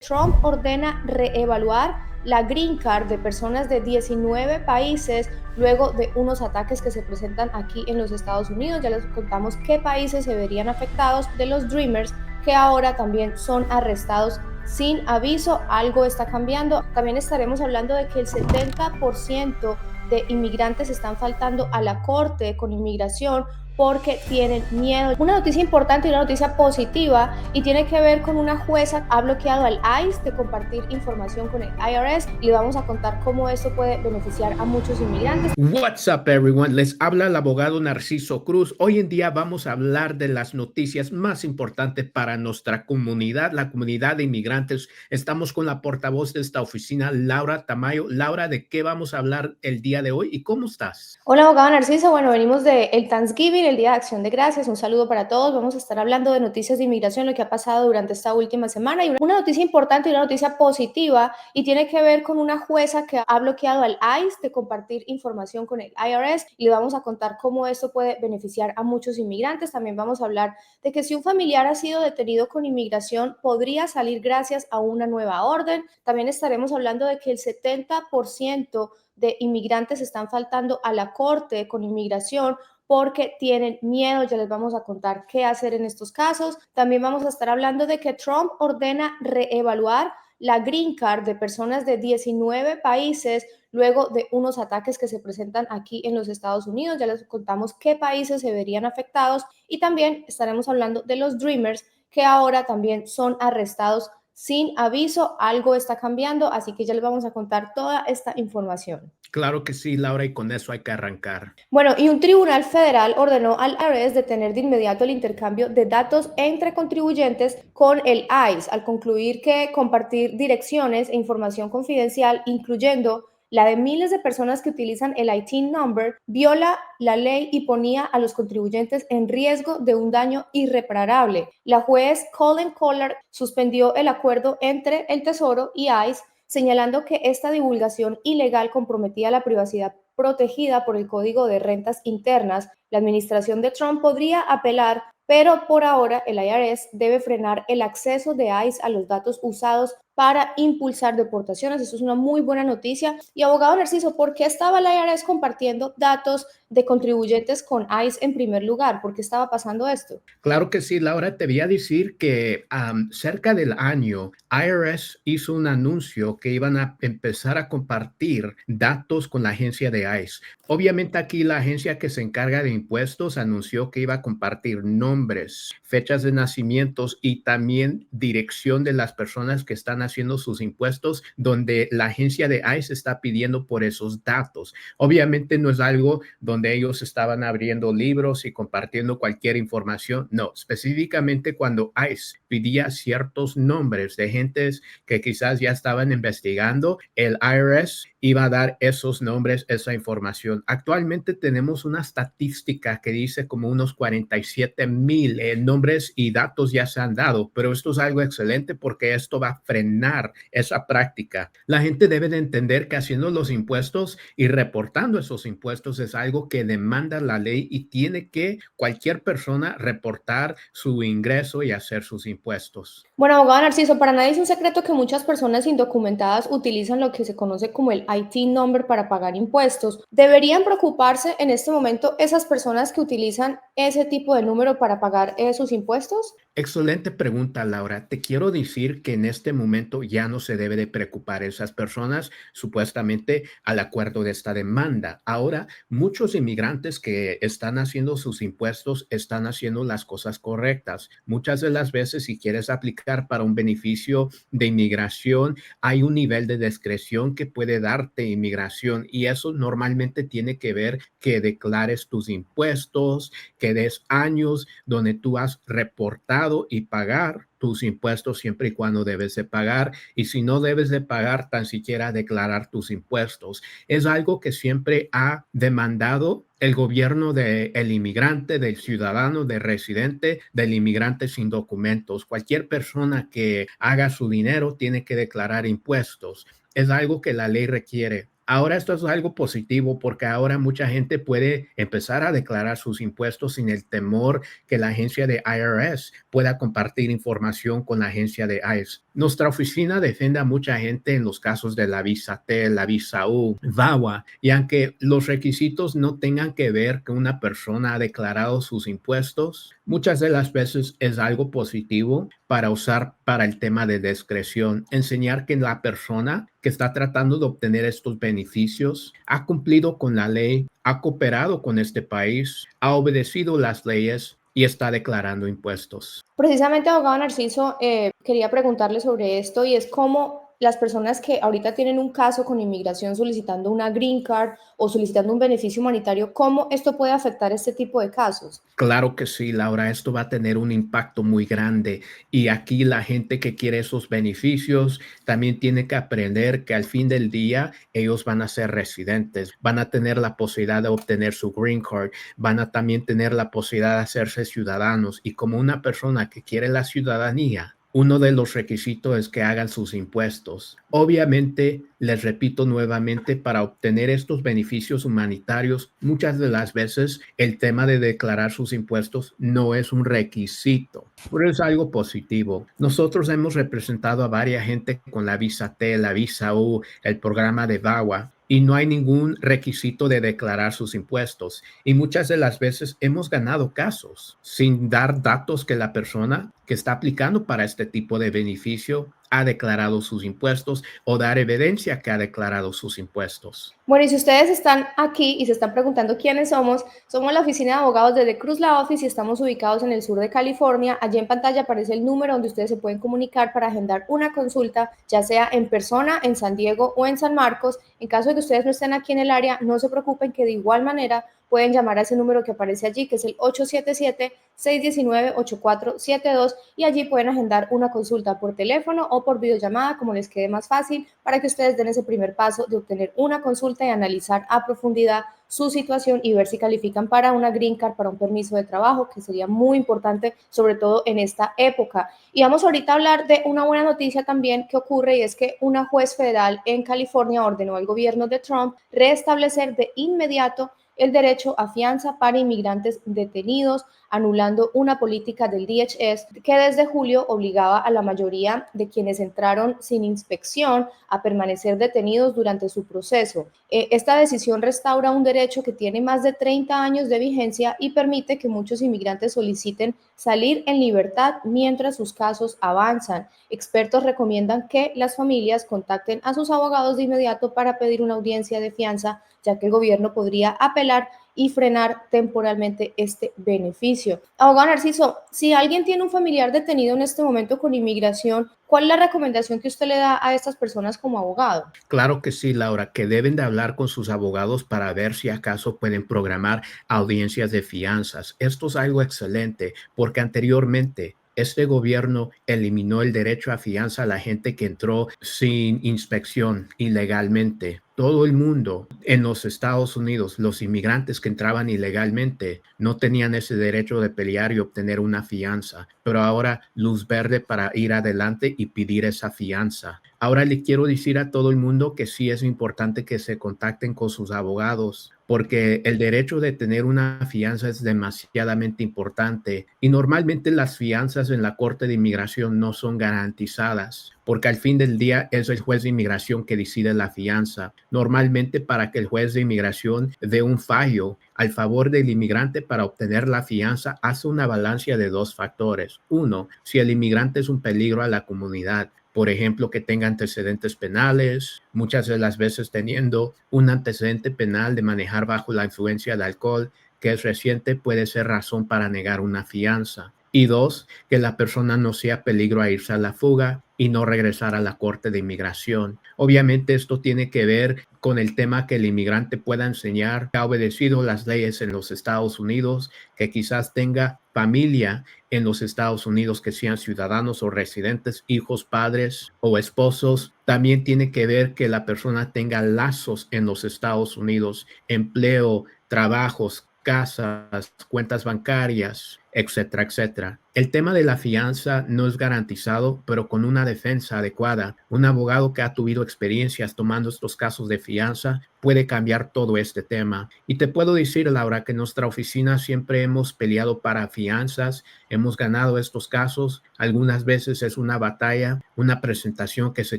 Trump ordena reevaluar la Green Card de personas de 19 países luego de unos ataques que se presentan aquí en los Estados Unidos. Ya les contamos qué países se verían afectados de los Dreamers que ahora también son arrestados sin aviso. Algo está cambiando. También estaremos hablando de que el 70% de inmigrantes están faltando a la corte con inmigración porque tienen miedo. Una noticia importante y una noticia positiva y tiene que ver con una jueza que ha bloqueado al ICE de compartir información con el IRS y le vamos a contar cómo esto puede beneficiar a muchos inmigrantes. What's up, everyone? Les habla el abogado Narciso Cruz. Hoy en día vamos a hablar de las noticias más importantes para nuestra comunidad, la comunidad de inmigrantes. Estamos con la portavoz de esta oficina, Laura Tamayo. Laura, ¿de qué vamos a hablar el día de hoy y cómo estás? Hola, abogado Narciso. Bueno, venimos del Thanksgiving, el Día de Acción de Gracias. Un saludo para todos. Vamos a estar hablando de noticias de inmigración, lo que ha pasado durante esta última semana. Y una noticia importante y una noticia positiva y tiene que ver con una jueza que ha bloqueado al ICE de compartir información con el IRS y le vamos a contar cómo esto puede beneficiar a muchos inmigrantes. También vamos a hablar de que si un familiar ha sido detenido con inmigración, podría salir gracias a una nueva orden. También estaremos hablando de que el 70% de inmigrantes están faltando a la corte con inmigración porque tienen miedo. Ya les vamos a contar qué hacer en estos casos. También vamos a estar hablando de que Trump ordena reevaluar la Green Card de personas de 19 países luego de unos ataques que se presentan aquí en los Estados Unidos. Ya les contamos qué países se verían afectados y también estaremos hablando de los Dreamers que ahora también son arrestados sin aviso. Algo está cambiando, así que ya les vamos a contar toda esta información. Claro que sí, Laura, y con eso hay que arrancar. Bueno, y un tribunal federal ordenó al IRS detener de inmediato el intercambio de datos entre contribuyentes con el ICE, al concluir que compartir direcciones e información confidencial, incluyendo la de miles de personas que utilizan el ITIN number, viola la ley y ponía a los contribuyentes en riesgo de un daño irreparable. La juez Colin Collard suspendió el acuerdo entre el Tesoro y ICE, señalando que esta divulgación ilegal comprometía la privacidad protegida por el Código de Rentas Internas. La administración de Trump podría apelar, pero por ahora el IRS debe frenar el acceso de ICE a los datos usados para impulsar deportaciones. Eso es una muy buena noticia. Y abogado Narciso, ¿por qué estaba el IRS compartiendo datos de contribuyentes con ICE en primer lugar? ¿Por qué estaba pasando esto? Claro que sí, Laura, te voy a decir que cerca del año, IRS hizo un anuncio que iban a empezar a compartir datos con la agencia de ICE. Obviamente aquí la agencia que se encarga de impuestos anunció que iba a compartir nombres, fechas de nacimientos y también dirección de las personas que están haciendo sus impuestos, donde la agencia de ICE está pidiendo por esos datos. Obviamente no es algo donde ellos estaban abriendo libros y compartiendo cualquier información. No, específicamente cuando ICE pedía ciertos nombres de gentes que quizás ya estaban investigando, el IRS iba a dar esos nombres, esa información. Actualmente tenemos una estadística que dice como unos 47,000 nombres y datos ya se han dado, pero esto es algo excelente porque esto va a frenar esa práctica. La gente debe de entender que haciendo los impuestos y reportando esos impuestos es algo que demanda la ley y tiene que cualquier persona reportar su ingreso y hacer sus impuestos. Bueno, abogado Narciso, para nadie es un secreto que muchas personas indocumentadas utilizan lo que se conoce como el IT number para pagar impuestos. ¿Deberían preocuparse en este momento esas personas que utilizan ese tipo de número para pagar sus impuestos? Excelente pregunta, Laura. Te quiero decir que en este momento ya no se debe de preocupar esas personas supuestamente al acuerdo de esta demanda. Ahora, muchos inmigrantes que están haciendo sus impuestos están haciendo las cosas correctas. Muchas de las veces, si quieres aplicar para un beneficio de inmigración, hay un nivel de discreción que puede darte inmigración y eso normalmente tiene que ver que declares tus impuestos, que des años donde tú has reportado y pagar tus impuestos siempre y cuando debes de pagar. Y si no debes de pagar, tan siquiera declarar tus impuestos. Es algo que siempre ha demandado el gobierno del inmigrante, del ciudadano, del residente, del inmigrante sin documentos. Cualquier persona que haga su dinero tiene que declarar impuestos. Es algo que la ley requiere. Ahora esto es algo positivo porque ahora mucha gente puede empezar a declarar sus impuestos sin el temor que la agencia de IRS pueda compartir información con la agencia de ICE. Nuestra oficina defiende a mucha gente en los casos de la visa T, la visa U, VAWA, y aunque los requisitos no tengan que ver que una persona ha declarado sus impuestos, muchas de las veces es algo positivo para usar para el tema de discreción, enseñar que la persona que está tratando de obtener estos beneficios ha cumplido con la ley, ha cooperado con este país, ha obedecido las leyes y está declarando impuestos. Precisamente, abogado Narciso, quería preguntarle sobre esto y es cómo las personas que ahorita tienen un caso con inmigración solicitando una green card o solicitando un beneficio humanitario, cómo esto puede afectar este tipo de casos. Claro que sí, Laura, esto va a tener un impacto muy grande y aquí la gente que quiere esos beneficios también tiene que aprender que al fin del día ellos van a ser residentes, van a tener la posibilidad de obtener su green card, van a también tener la posibilidad de hacerse ciudadanos y como una persona que quiere la ciudadanía, uno de los requisitos es que hagan sus impuestos. Obviamente, les repito nuevamente, para obtener estos beneficios humanitarios, muchas de las veces el tema de declarar sus impuestos no es un requisito, pero es algo positivo. Nosotros hemos representado a varias gente con la visa T, la visa U, el programa de VAWA, y no hay ningún requisito de declarar sus impuestos. Y muchas de las veces hemos ganado casos sin dar datos que la persona que está aplicando para este tipo de beneficio ha declarado sus impuestos o dar evidencia que ha declarado sus impuestos. Bueno, y si ustedes están aquí y se están preguntando quiénes somos, somos la oficina de abogados de The Cruz Law Office y estamos ubicados en el sur de California. Allí en pantalla aparece el número donde ustedes se pueden comunicar para agendar una consulta, ya sea en persona, en San Diego o en San Marcos. En caso de que ustedes no estén aquí en el área, no se preocupen que de igual manera pueden llamar a ese número que aparece allí, que es el 877-619-8472 y allí pueden agendar una consulta por teléfono o por videollamada, como les quede más fácil, para que ustedes den ese primer paso de obtener una consulta y analizar a profundidad su situación y ver si califican para una green card, para un permiso de trabajo, que sería muy importante, sobre todo en esta época. Y vamos ahorita a hablar de una buena noticia también que ocurre y es que una juez federal en California ordenó al gobierno de Trump restablecer de inmediato el derecho a fianza para inmigrantes detenidos, anulando una política del DHS que desde julio obligaba a la mayoría de quienes entraron sin inspección a permanecer detenidos durante su proceso. Esta decisión restaura un derecho que tiene más de 30 años de vigencia y permite que muchos inmigrantes soliciten salir en libertad mientras sus casos avanzan. Expertos recomiendan que las familias contacten a sus abogados de inmediato para pedir una audiencia de fianza, ya que el gobierno podría apelar y frenar temporalmente este beneficio. Abogado Narciso, si alguien tiene un familiar detenido en este momento con inmigración, ¿cuál es la recomendación que usted le da a estas personas como abogado? Claro que sí, Laura, que deben de hablar con sus abogados para ver si acaso pueden programar audiencias de fianzas. Esto es algo excelente porque anteriormente este gobierno eliminó el derecho a fianza a la gente que entró sin inspección ilegalmente. Todo el mundo en los Estados Unidos, los inmigrantes que entraban ilegalmente, no tenían ese derecho de pelear y obtener una fianza, pero ahora luz verde para ir adelante y pedir esa fianza. Ahora le quiero decir a todo el mundo que sí es importante que se contacten con sus abogados, porque el derecho de tener una fianza es demasiadamente importante y normalmente las fianzas en la Corte de Inmigración no son garantizadas, porque al fin del día es el juez de inmigración que decide la fianza. Normalmente para que el juez de inmigración dé un fallo al favor del inmigrante para obtener la fianza, hace una balanza de dos factores. Uno, si el inmigrante es un peligro a la comunidad. Por ejemplo, que tenga antecedentes penales, muchas de las veces teniendo un antecedente penal de manejar bajo la influencia del alcohol, que es reciente, puede ser razón para negar una fianza. Y dos, que la persona no sea peligro a irse a la fuga y no regresar a la Corte de Inmigración. Obviamente esto tiene que ver con el tema que el inmigrante pueda enseñar que ha obedecido las leyes en los Estados Unidos, que quizás tenga familia en los Estados Unidos que sean ciudadanos o residentes, hijos, padres o esposos. También tiene que ver que la persona tenga lazos en los Estados Unidos, empleo, trabajos, casas, cuentas bancarias etcétera, etcétera. El tema de la fianza no es garantizado, pero con una defensa adecuada, un abogado que ha tenido experiencias tomando estos casos de fianza puede cambiar todo este tema. Y te puedo decir, Laura, que en nuestra oficina siempre hemos peleado para fianzas, hemos ganado estos casos. Algunas veces es una batalla, una presentación que se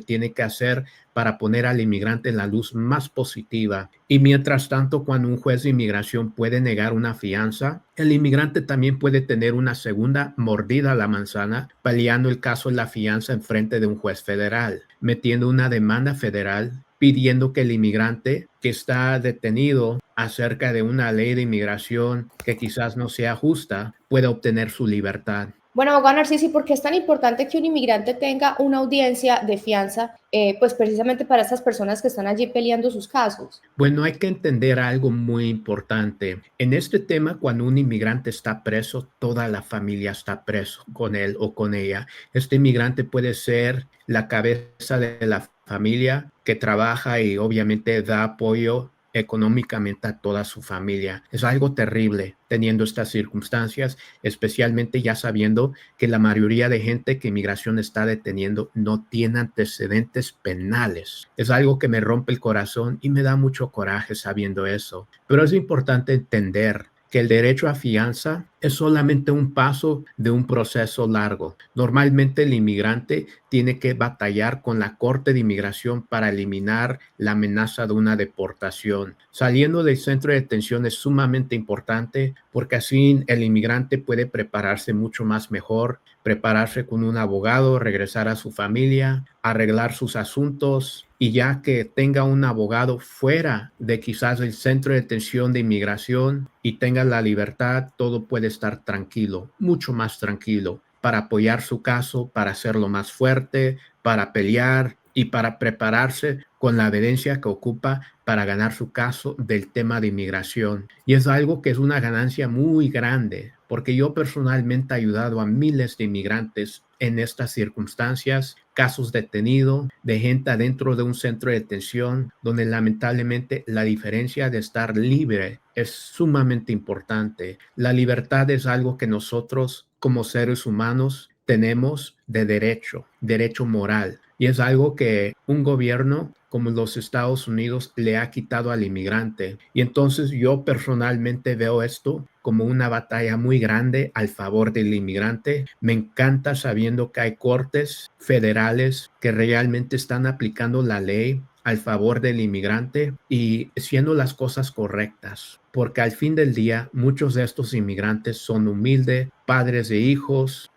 tiene que hacer para poner al inmigrante en la luz más positiva. Y mientras tanto, cuando un juez de inmigración puede negar una fianza, el inmigrante también puede tener una segunda mordida a la manzana, peleando el caso de la fianza en frente de un juez federal, metiendo una demanda federal pidiendo que el inmigrante que está detenido acerca de una ley de inmigración que quizás no sea justa pueda obtener su libertad. Bueno, abogado Narcisi, ¿por qué es tan importante que un inmigrante tenga una audiencia de fianza, pues precisamente para estas personas que están allí peleando sus casos? Bueno, hay que entender algo muy importante. En este tema, cuando un inmigrante está preso, toda la familia está preso con él o con ella. Este inmigrante puede ser la cabeza de la familia que trabaja y obviamente da apoyo económicamente a toda su familia. Es algo terrible teniendo estas circunstancias, especialmente ya sabiendo que la mayoría de gente que inmigración está deteniendo no tiene antecedentes penales. Es algo que me rompe el corazón y me da mucho coraje sabiendo eso. Pero es importante entender que el derecho a fianza es solamente un paso de un proceso largo. Normalmente el inmigrante tiene que batallar con la Corte de Inmigración para eliminar la amenaza de una deportación. Saliendo del centro de detención es sumamente importante porque así el inmigrante puede prepararse mucho más mejor, prepararse con un abogado, regresar a su familia, arreglar sus asuntos y ya que tenga un abogado fuera de quizás el centro de detención de inmigración y tenga la libertad, todo puede estar tranquilo, mucho más tranquilo, para apoyar su caso, para hacerlo más fuerte, para pelear y para prepararse con la evidencia que ocupa para ganar su caso del tema de inmigración. Y es algo que es una ganancia muy grande, porque yo personalmente he ayudado a miles de inmigrantes en estas circunstancias, casos detenidos, de gente adentro de un centro de detención, donde lamentablemente la diferencia de estar libre es sumamente importante. La libertad es algo que nosotros como seres humanos tenemos de derecho, derecho moral. Y es algo que un gobierno como los Estados Unidos le ha quitado al inmigrante. Y entonces yo personalmente veo esto como una batalla muy grande al favor del inmigrante. Me encanta sabiendo que hay cortes federales que realmente están aplicando la ley al favor del inmigrante y siendo las cosas correctas, porque al fin del día muchos de estos inmigrantes son humildes, padres de hijos,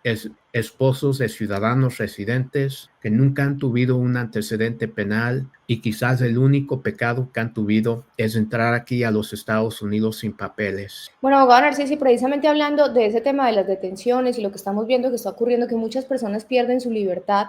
esposos de ciudadanos residentes que nunca han tenido un antecedente penal y quizás el único pecado que han tenido es entrar aquí a los Estados Unidos sin papeles. Bueno, abogado Narcisi, precisamente hablando de ese tema de las detenciones y lo que estamos viendo que está ocurriendo, que muchas personas pierden su libertad,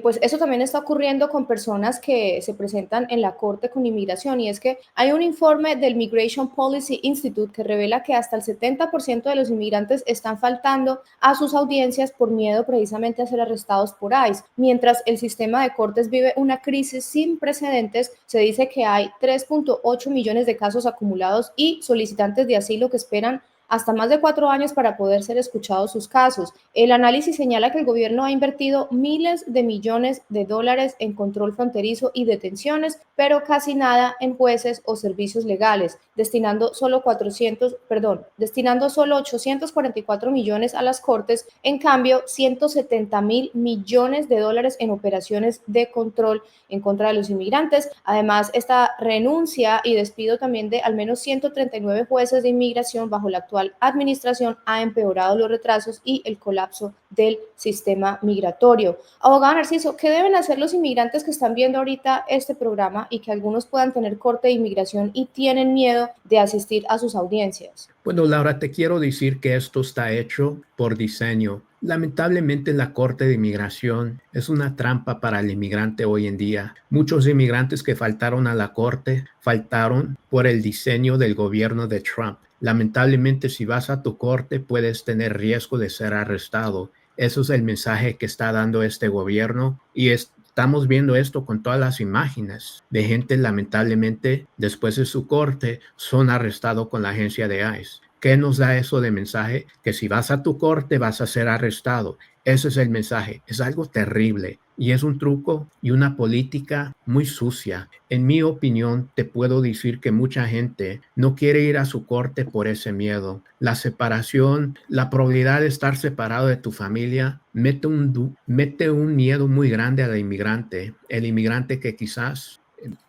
pues eso también está ocurriendo con personas que se presentan en la corte con inmigración. Y es que hay un informe del Migration Policy Institute que revela que hasta el 70% de los inmigrantes están faltando a sus audiencias por miedo precisamente a ser arrestados por ICE. Mientras el sistema de cortes vive una crisis sin precedentes, se dice que hay 3.8 millones de casos acumulados y solicitantes de asilo que esperan hasta más de 4 años para poder ser escuchados sus casos. El análisis señala que el gobierno ha invertido miles de millones de dólares en control fronterizo y detenciones, pero casi nada en jueces o servicios legales, destinando solo 844 millones a las cortes, en cambio 170.000 millones de dólares en operaciones de control en contra de los inmigrantes. Además, esta renuncia y despido también de al menos 139 jueces de inmigración bajo la actual administración ha empeorado los retrasos y el colapso del sistema migratorio. Abogado Narciso, ¿qué deben hacer los inmigrantes que están viendo ahorita este programa y que algunos puedan tener corte de inmigración y tienen miedo de asistir a sus audiencias? Bueno, Laura, te quiero decir que esto está hecho por diseño. Lamentablemente, la Corte de Inmigración es una trampa para el inmigrante hoy en día. Muchos inmigrantes que faltaron a la Corte faltaron por el diseño del gobierno de Trump. Lamentablemente, si vas a tu corte, puedes tener riesgo de ser arrestado. Eso es el mensaje que está dando este gobierno y estamos viendo esto con todas las imágenes de gente lamentablemente después de su corte son arrestados con la agencia de ICE. ¿Qué nos da eso de mensaje? Que si vas a tu corte vas a ser arrestado. Ese es el mensaje. Es algo terrible y es un truco y una política muy sucia. En mi opinión, te puedo decir que mucha gente no quiere ir a su corte por ese miedo. La separación, la probabilidad de estar separado de tu familia, mete un miedo muy grande al inmigrante. El inmigrante que quizás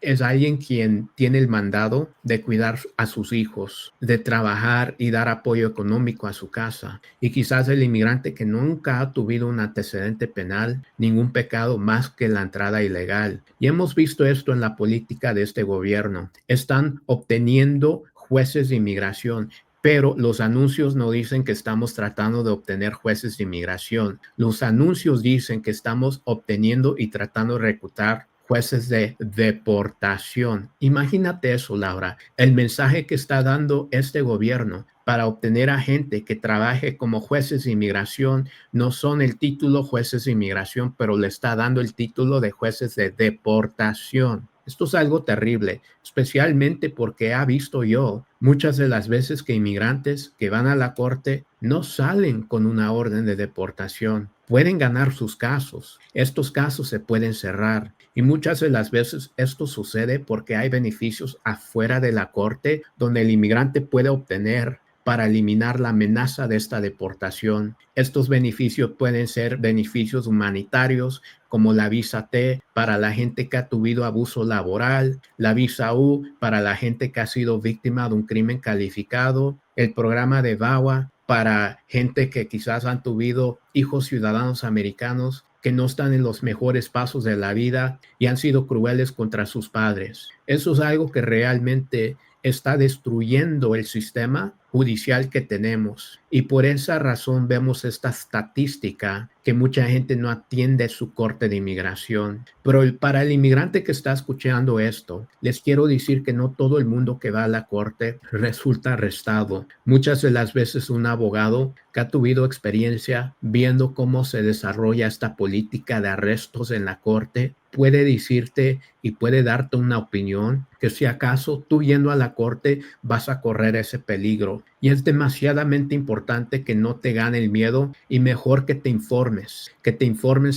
es alguien quien tiene el mandado de cuidar a sus hijos, de trabajar y dar apoyo económico a su casa. Y quizás el inmigrante que nunca ha tenido un antecedente penal, ningún pecado más que la entrada ilegal. Y hemos visto esto en la política de este gobierno. Están obteniendo jueces de inmigración. Pero los anuncios no dicen que estamos tratando de obtener jueces de inmigración. Los anuncios dicen que estamos obteniendo y tratando de reclutar jueces de deportación. Imagínate eso, Laura, el mensaje que está dando este gobierno para obtener a gente que trabaje como jueces de inmigración. No son el título jueces de inmigración, pero le está dando el título de jueces de deportación. Esto es algo terrible, especialmente porque he visto yo muchas de las veces que inmigrantes que van a la corte no salen con una orden de deportación. Pueden ganar sus casos. Estos casos se pueden cerrar y muchas de las veces esto sucede porque hay beneficios afuera de la corte donde el inmigrante puede obtener para eliminar la amenaza de esta deportación. Estos beneficios pueden ser beneficios humanitarios, como la visa T para la gente que ha tenido abuso laboral, la visa U para la gente que ha sido víctima de un crimen calificado, el programa de VAWA para gente que quizás han tenido hijos ciudadanos americanos que no están en los mejores pasos de la vida y han sido crueles contra sus padres. Eso es algo que realmente está destruyendo el sistema judicial que tenemos. Y por esa razón vemos esta estadística que mucha gente no atiende su corte de inmigración. Pero para el inmigrante que está escuchando esto, les quiero decir que no todo el mundo que va a la corte resulta arrestado. Muchas de las veces un abogado que ha tenido experiencia viendo cómo se desarrolla esta política de arrestos en la corte puede decirte y puede darte una opinión que si acaso tú yendo a la corte vas a correr ese peligro. Y es demasiadamente importante que no te gane el miedo y mejor que te informes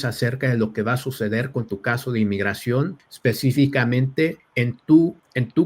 acerca de lo que va a suceder con tu caso de inmigración, específicamente en tu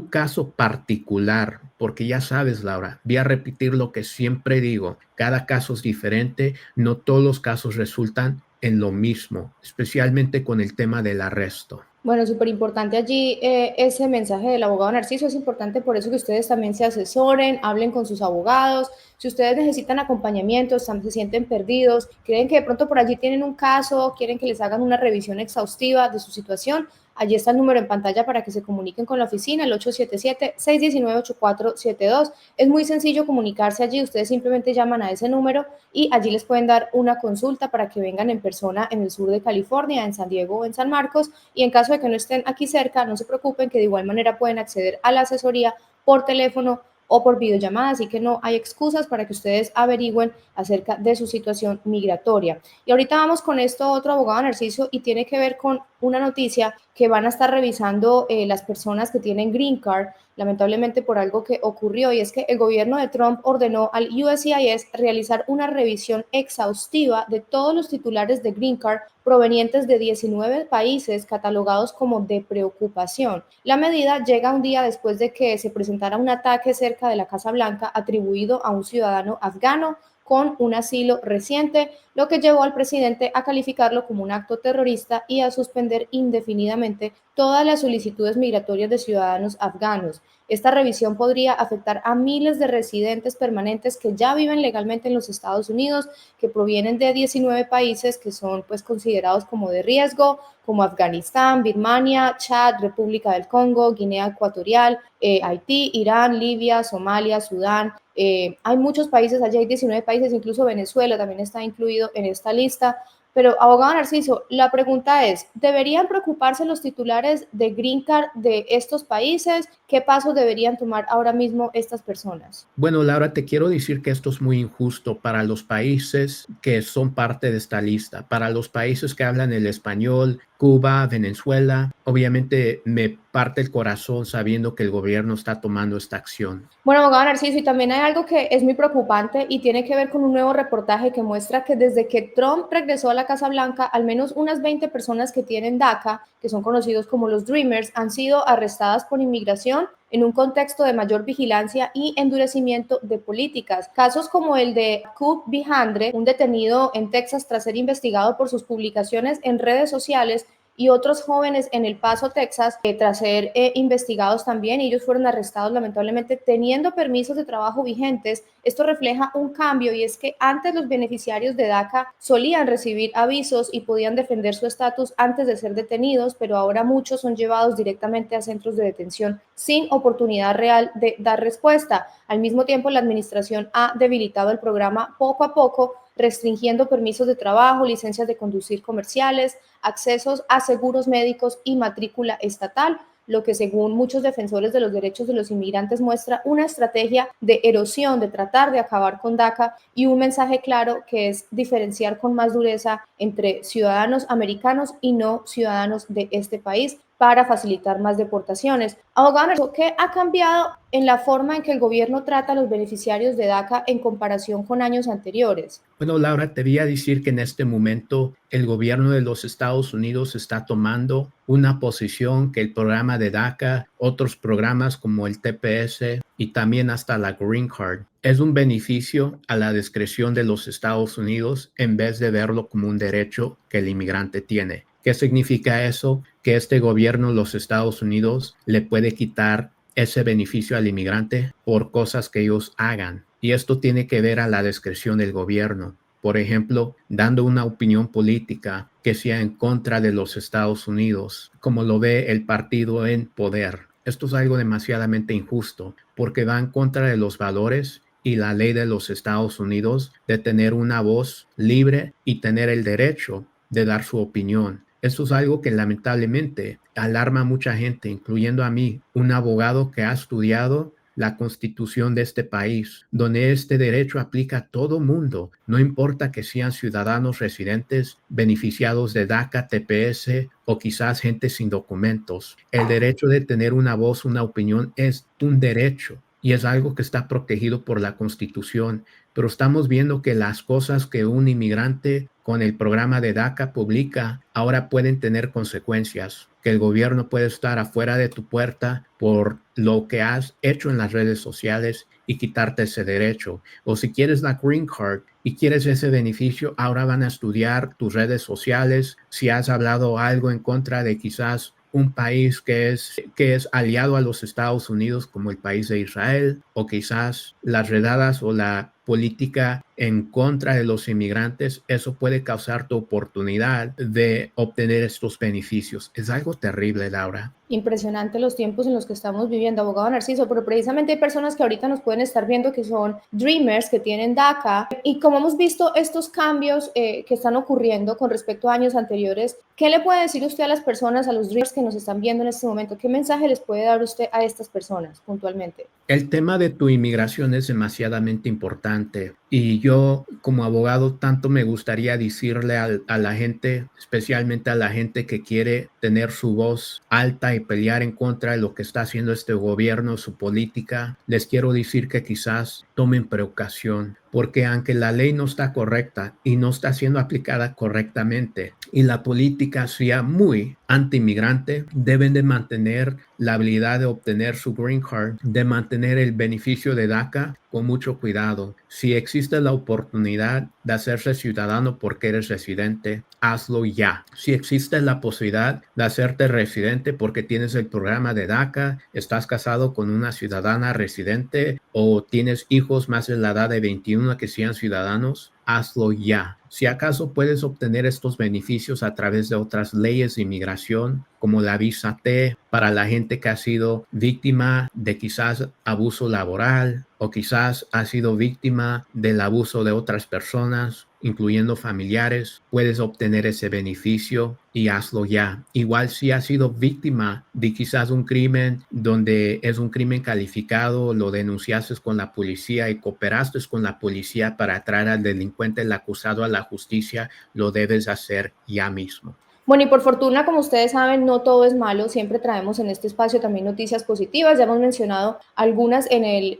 caso particular, porque ya sabes, Laura, voy a repetir lo que siempre digo, cada caso es diferente, no todos los casos resultan en lo mismo, especialmente con el tema del arresto. Bueno, súper importante allí ese mensaje del abogado Narciso. Es importante por eso que ustedes también se asesoren, hablen con sus abogados. Si ustedes necesitan acompañamiento, se sienten perdidos, creen que de pronto por allí tienen un caso, quieren que les hagan una revisión exhaustiva de su situación, allí está el número en pantalla para que se comuniquen con la oficina, el 877-619-8472. Es muy sencillo comunicarse allí, ustedes simplemente llaman a ese número y allí les pueden dar una consulta para que vengan en persona en el sur de California, en San Diego o en San Marcos, y en caso de que no estén aquí cerca, no se preocupen que de igual manera pueden acceder a la asesoría por teléfono o por videollamada, así que no hay excusas para que ustedes averigüen acerca de su situación migratoria. Y ahorita vamos con esto otro abogado Narciso y tiene que ver con una noticia que van a estar revisando las personas que tienen Green Card, lamentablemente por algo que ocurrió, y es que el gobierno de Trump ordenó al USCIS realizar una revisión exhaustiva de todos los titulares de Green Card provenientes de 19 países catalogados como de preocupación. La medida llega un día después de que se presentara un ataque cerca de la Casa Blanca atribuido a un ciudadano afgano con un asilo reciente, lo que llevó al presidente a calificarlo como un acto terrorista y a suspender indefinidamente todas las solicitudes migratorias de ciudadanos afganos. Esta revisión podría afectar a miles de residentes permanentes que ya viven legalmente en los Estados Unidos, que provienen de 19 países que son pues considerados como de riesgo, como Afganistán, Birmania, Chad, República del Congo, Guinea Ecuatorial, Haití, Irán, Libia, Somalia, Sudán. Hay muchos países, allí hay 19 países, incluso Venezuela también está incluido en esta lista. Pero, abogado Narciso, la pregunta es, ¿deberían preocuparse los titulares de Green Card de estos países? ¿Qué pasos deberían tomar ahora mismo estas personas? Bueno, Laura, te quiero decir que esto es muy injusto para los países que son parte de esta lista, para los países que hablan el español, Cuba, Venezuela. Obviamente me parte el corazón sabiendo que el gobierno está tomando esta acción. Bueno, abogado Narciso, y también hay algo que es muy preocupante y tiene que ver con un nuevo reportaje que muestra que desde que Trump regresó a la Casa Blanca, al menos unas 20 personas que tienen DACA, que son conocidos como los Dreamers, han sido arrestadas por inmigración en un contexto de mayor vigilancia y endurecimiento de políticas. Casos como el de Cub Bihandre, un detenido en Texas tras ser investigado por sus publicaciones en redes sociales, y otros jóvenes en El Paso, Texas, tras ser investigados también. Ellos fueron arrestados lamentablemente teniendo permisos de trabajo vigentes. Esto refleja un cambio, y es que antes los beneficiarios de DACA solían recibir avisos y podían defender su estatus antes de ser detenidos, pero ahora muchos son llevados directamente a centros de detención sin oportunidad real de dar respuesta. Al mismo tiempo, la administración ha debilitado el programa poco a poco, restringiendo permisos de trabajo, licencias de conducir comerciales, accesos a seguros médicos y matrícula estatal, lo que según muchos defensores de los derechos de los inmigrantes muestra una estrategia de erosión, de tratar de acabar con DACA, y un mensaje claro que es diferenciar con más dureza entre ciudadanos americanos y no ciudadanos de este país para facilitar más deportaciones. Abogado, ¿qué ha cambiado en la forma en que el gobierno trata a los beneficiarios de DACA en comparación con años anteriores? Bueno, Laura, te voy a decir que en este momento el gobierno de los Estados Unidos está tomando una posición que el programa de DACA, otros programas como el TPS y también hasta la Green Card, es un beneficio a la discreción de los Estados Unidos en vez de verlo como un derecho que el inmigrante tiene. ¿Qué significa eso? Que este gobierno de los Estados Unidos le puede quitar ese beneficio al inmigrante por cosas que ellos hagan. Y esto tiene que ver a la discreción del gobierno. Por ejemplo, dando una opinión política que sea en contra de los Estados Unidos, como lo ve el partido en poder. Esto es algo demasiadamente injusto porque va en contra de los valores y la ley de los Estados Unidos de tener una voz libre y tener el derecho de dar su opinión. Esto es algo que lamentablemente alarma a mucha gente, incluyendo a mí, un abogado que ha estudiado la constitución de este país, donde este derecho aplica a todo mundo, no importa que sean ciudadanos residentes, beneficiados de DACA, TPS o quizás gente sin documentos. El derecho de tener una voz, una opinión es un derecho y es algo que está protegido por la Constitución, pero estamos viendo que las cosas que un inmigrante con el programa de DACA publica ahora pueden tener consecuencias, que el gobierno puede estar afuera de tu puerta por lo que has hecho en las redes sociales y quitarte ese derecho. O si quieres la Green Card y quieres ese beneficio, ahora van a estudiar tus redes sociales, si has hablado algo en contra de quizás un país que es aliado a los Estados Unidos como el país de Israel, o quizás las redadas o la política en contra de los inmigrantes, eso puede causar tu oportunidad de obtener estos beneficios. Es algo terrible, Laura. Impresionante los tiempos en los que estamos viviendo, abogado Narciso, pero precisamente hay personas que ahorita nos pueden estar viendo que son Dreamers, que tienen DACA, y como hemos visto estos cambios que están ocurriendo con respecto a años anteriores, ¿qué le puede decir usted a las personas, a los Dreamers que nos están viendo en este momento? ¿Qué mensaje les puede dar usted a estas personas puntualmente? El tema de tu inmigración es demasiadamente importante y yo como abogado tanto me gustaría decirle a la gente, especialmente a la gente que quiere tener su voz alta y pelear en contra de lo que está haciendo este gobierno, su política, les quiero decir que quizás tomen precaución, porque aunque la ley no está correcta y no está siendo aplicada correctamente y la política sea muy anti-inmigrante, deben de mantener la habilidad de obtener su green card, de mantener el beneficio de DACA con mucho cuidado. Si existe la oportunidad de hacerse ciudadano porque eres residente, hazlo ya. Si existe la posibilidad de hacerte residente porque tienes el programa de DACA, estás casado con una ciudadana residente o tienes hijos más de la edad de 21 que sean ciudadanos, hazlo ya. Si acaso puedes obtener estos beneficios a través de otras leyes de inmigración, como la visa T, para la gente que ha sido víctima de quizás abuso laboral o quizás ha sido víctima del abuso de otras personas, incluyendo familiares, puedes obtener ese beneficio y hazlo ya. Igual si has sido víctima de quizás un crimen donde es un crimen calificado, lo denunciaste con la policía y cooperaste con la policía para traer al delincuente, el acusado a la justicia, lo debes hacer ya mismo. Bueno, y por fortuna, como ustedes saben, no todo es malo. Siempre traemos en este espacio también noticias positivas. Ya hemos mencionado algunas en el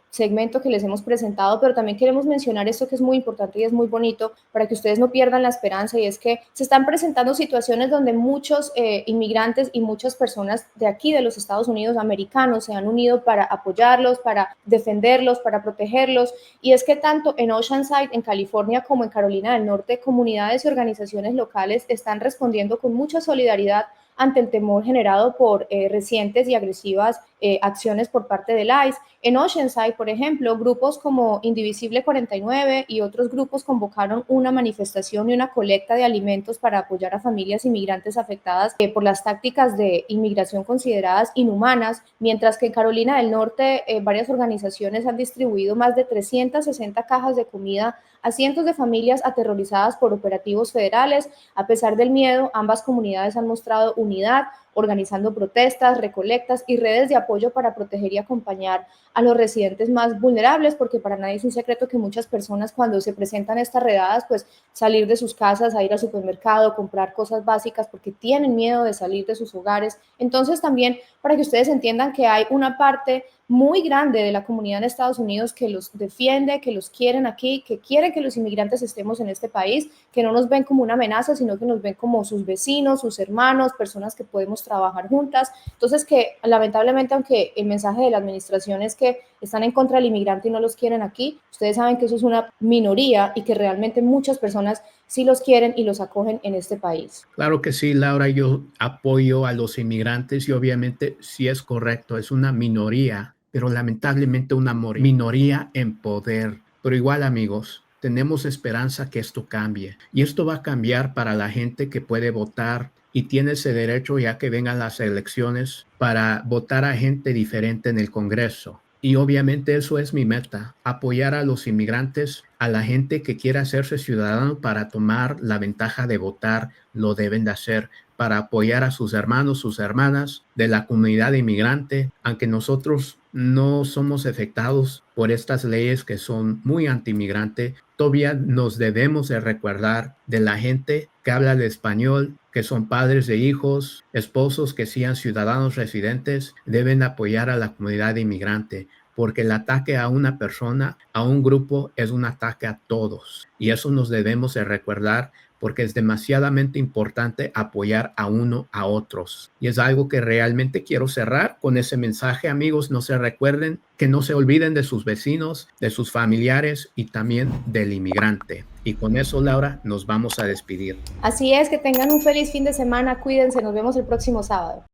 segmento que les hemos presentado, pero también queremos mencionar esto que es muy importante y es muy bonito para que ustedes no pierdan la esperanza, y es que se están presentando situaciones donde muchos inmigrantes y muchas personas de aquí, de los Estados Unidos americanos, se han unido para apoyarlos, para defenderlos, para protegerlos. Y es que tanto en Oceanside, en California, como en Carolina del Norte, comunidades y organizaciones locales están respondiendo con mucha solidaridad ante el temor generado por recientes y agresivas acciones por parte del ICE. En Oceanside, por ejemplo, grupos como Indivisible 49 y otros grupos convocaron una manifestación y una colecta de alimentos para apoyar a familias inmigrantes afectadas por las tácticas de inmigración consideradas inhumanas, mientras que en Carolina del Norte varias organizaciones han distribuido más de 360 cajas de comida a cientos de familias aterrorizadas por operativos federales. A pesar del miedo, ambas comunidades han mostrado unidad, organizando protestas, recolectas y redes de apoyo para proteger y acompañar a los residentes más vulnerables, porque para nadie es un secreto que muchas personas, cuando se presentan estas redadas, pues salir de sus casas, a ir al supermercado, comprar cosas básicas, porque tienen miedo de salir de sus hogares. Entonces también, para que ustedes entiendan que hay una parte muy grande de la comunidad en Estados Unidos que los defiende, que los quieren aquí, que quieren que los inmigrantes estemos en este país, que no nos ven como una amenaza, sino que nos ven como sus vecinos, sus hermanos, personas que podemos trabajar juntas. Entonces, que lamentablemente, aunque el mensaje de la administración es que están en contra del inmigrante y no los quieren aquí, ustedes saben que eso es una minoría y que realmente muchas personas sí los quieren y los acogen en este país. Claro que sí, Laura, yo apoyo a los inmigrantes y obviamente sí es correcto, es una minoría, pero lamentablemente una minoría en poder. Pero igual, amigos, tenemos esperanza que esto cambie y esto va a cambiar para la gente que puede votar y tiene ese derecho ya que vengan las elecciones para votar a gente diferente en el Congreso. Y obviamente eso es mi meta, apoyar a los inmigrantes, a la gente que quiera hacerse ciudadano para tomar la ventaja de votar, lo deben de hacer para apoyar a sus hermanos, sus hermanas de la comunidad inmigrante, aunque nosotros no somos afectados por estas leyes que son muy anti-inmigrante, todavía nos debemos de recordar de la gente que habla el español, que son padres de hijos, esposos que sean ciudadanos residentes, deben apoyar a la comunidad inmigrante, porque el ataque a una persona, a un grupo, es un ataque a todos. Y eso nos debemos de recordar porque es demasiadamente importante apoyar a uno a otros. Y es algo que realmente quiero cerrar con ese mensaje, amigos. No se recuerden, que no se olviden de sus vecinos, de sus familiares y también del inmigrante. Y con eso, Laura, nos vamos a despedir. Así es, que tengan un feliz fin de semana, cuídense, nos vemos el próximo sábado.